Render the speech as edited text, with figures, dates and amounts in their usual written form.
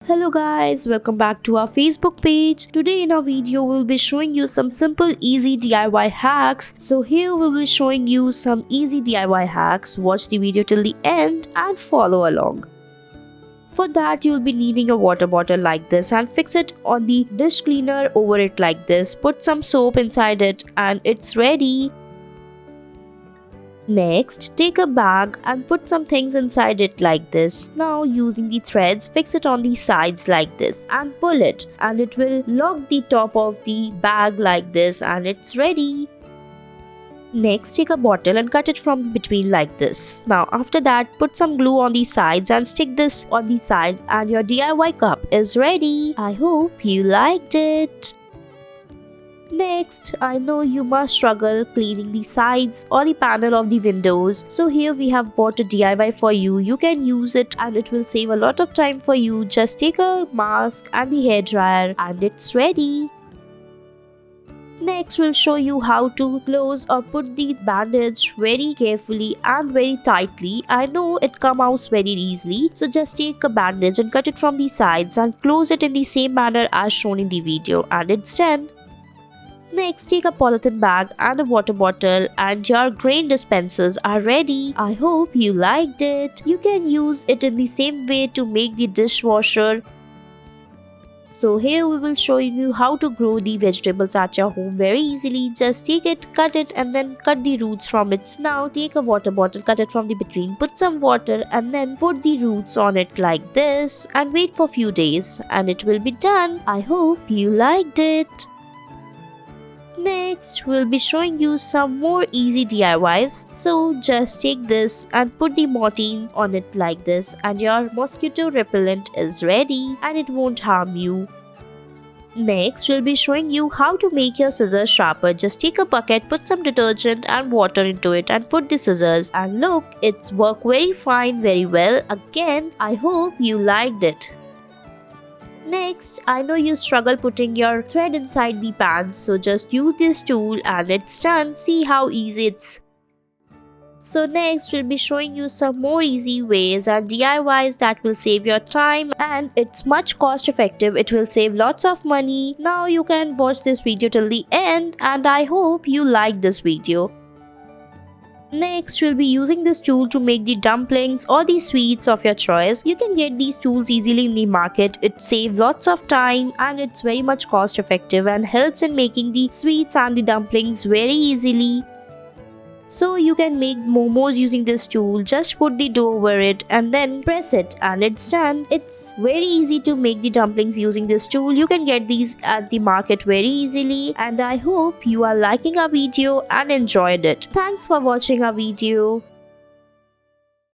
Hello guys, welcome back to our Facebook page. Today in our video we'll be showing you some simple easy DIY hacks. So here we'll be showing you some easy DIY hacks. Watch the video till the end and follow along. For that you'll be needing a water bottle like this and fix it on the dish cleaner over it like this. Put some soap inside it and it's ready. Next, take a bag and put some things inside it like this. Now using the threads, fix it on the sides like this and pull it and it will lock the top of the bag like this and it's ready. Next, take a bottle and cut it from between like this. Now after that, put some glue on the sides and stick this on the side and your DIY cup is ready. I hope you liked it. Next, I know you must struggle cleaning the sides or the panel of the windows. So here we have bought a DIY for you. You can use it and it will save a lot of time for you. Just take a mask and the hairdryer and it's ready. Next, we'll show you how to close or put the bandage very carefully and very tightly. I know it comes out very easily. So just take a bandage and cut it from the sides and close it in the same manner as shown in the video and it's done. Next, take a polythene bag and a water bottle and your grain dispensers are ready. I hope you liked it. You can use it in the same way to make the dishwasher. So here we will show you how to grow the vegetables at your home very easily. Just take it, cut it and then cut the roots from it. Now take a water bottle, cut it from the between, put some water and then put the roots on it like this and wait for few days and it will be done. I hope you liked it. Next, we'll be showing you some more easy DIYs. So just take this and put the Mortine on it like this and your mosquito repellent is ready and it won't harm you. Next, we'll be showing you how to make your scissors sharper. Just take a bucket, put some detergent and water into it and put the scissors and look, it's worked very fine, very well. Again, I hope you liked it. Next, I know you struggle putting your thread inside the pants, so just use this tool and it's done. See how easy it's. So next, we'll be showing you some more easy ways and DIYs that will save your time and it's much cost effective. It will save lots of money. Now you can watch this video till the end and I hope you like this video. Next, we'll be using this tool to make the dumplings or the sweets of your choice. You can get these tools easily in the market. It saves lots of time and it's very much cost effective and helps in making the sweets and the dumplings very easily. So you can make momos using this tool. Just put the dough over it and then press it and it's done. It's very easy to make the dumplings using this tool. You can get these at the market very easily and I hope you are liking our video and enjoyed it. Thanks for watching our video.